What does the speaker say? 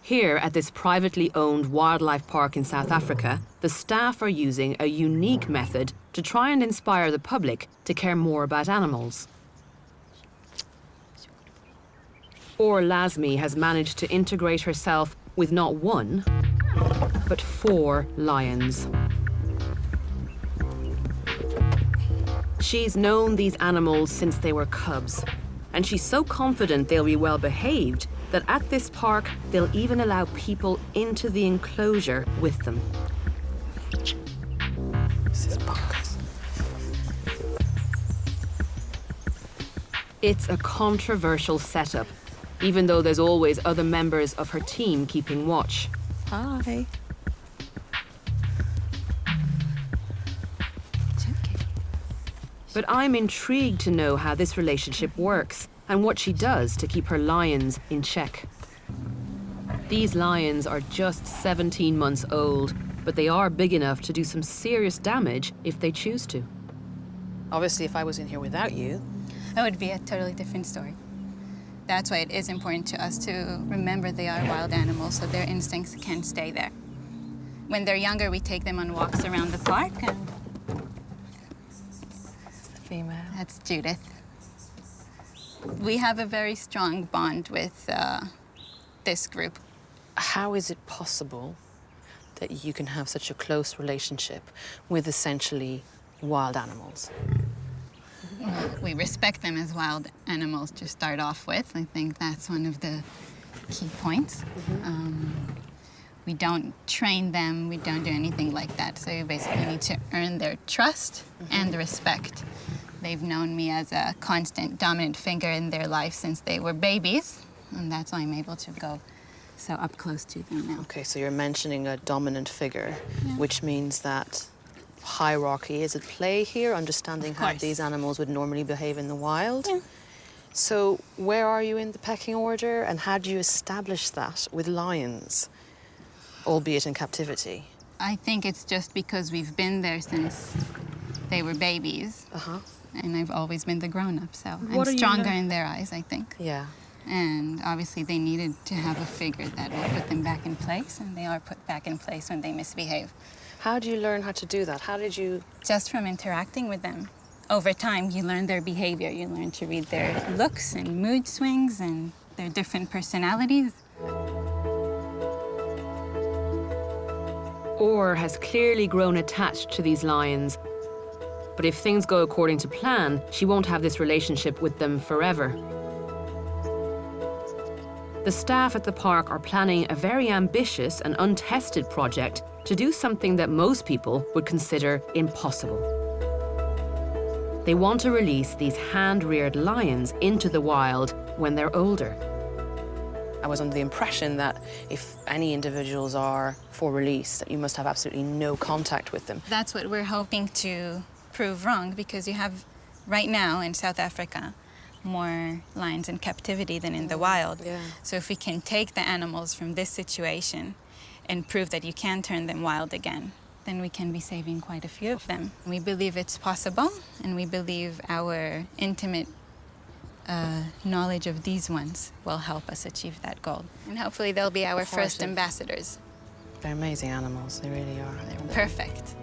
Here at this privately owned wildlife park in South Africa, the staff are using a unique method to try and inspire the public to care more about animals. Or Lasmi has managed to integrate herself with not one, but 4 lions. She's known these animals since they were cubs, and she's so confident they'll be well behaved that at this park, they'll even allow people into the enclosure with them. This is bonkers. It's a controversial setup, even though there's always other members of her team keeping watch. Hi. But I'm intrigued to know how this relationship works and what she does to keep her lions in check. These lions are just 17 months old, but they are big enough to do some serious damage if they choose to. Obviously, if I was in here without you... That would be a totally different story. That's why it is important to us to remember they are wild animals, so their instincts can stay there. When they're younger, we take them on walks around the park, and It's the female. that's Judith. We have a very strong bond with this group. How is it possible that you can have such a close relationship with essentially wild animals? We respect them as wild animals to start off with. I think that's one of the key points. We don't train them, we don't do anything like that. So you basically need to earn their trust and respect. They've known me as a constant dominant figure in their life since they were babies, and that's why I'm able to go so up close to them now. Okay, so you're mentioning a dominant figure, which means that hierarchy is at play here, understanding how these animals would normally behave in the wild. Yeah. So where are you in the pecking order, and how do you establish that with lions, albeit in captivity? I think it's just because we've been there since they were babies, and I've always been the grown-up, so What are I'm you stronger learn- in their eyes, I think. Yeah. And obviously they needed to have a figure that will put them back in place, and they are put back in place when they misbehave. How do you learn how to do that? How did you... Just from interacting with them. Over time, you learn their behavior. You learn to read their looks and mood swings and their different personalities. Or has clearly grown attached to these lions. But if things go according to plan, she won't have this relationship with them forever. The staff at the park are planning a very ambitious and untested project to do something that most people would consider impossible. They want to release these hand-reared lions into the wild when they're older. I was under the impression that if any individuals are for release, that you must have absolutely no contact with them. That's what we're hoping to prove wrong, because you have, right now in South Africa, more lions in captivity than in the wild. Yeah. So if we can take the animals from this situation and prove that you can turn them wild again, then we can be saving quite a few of them. We believe it's possible, and we believe our intimate knowledge of these ones will help us achieve that goal. And hopefully they'll be our first ambassadors. They're amazing animals, they really are. They're perfect.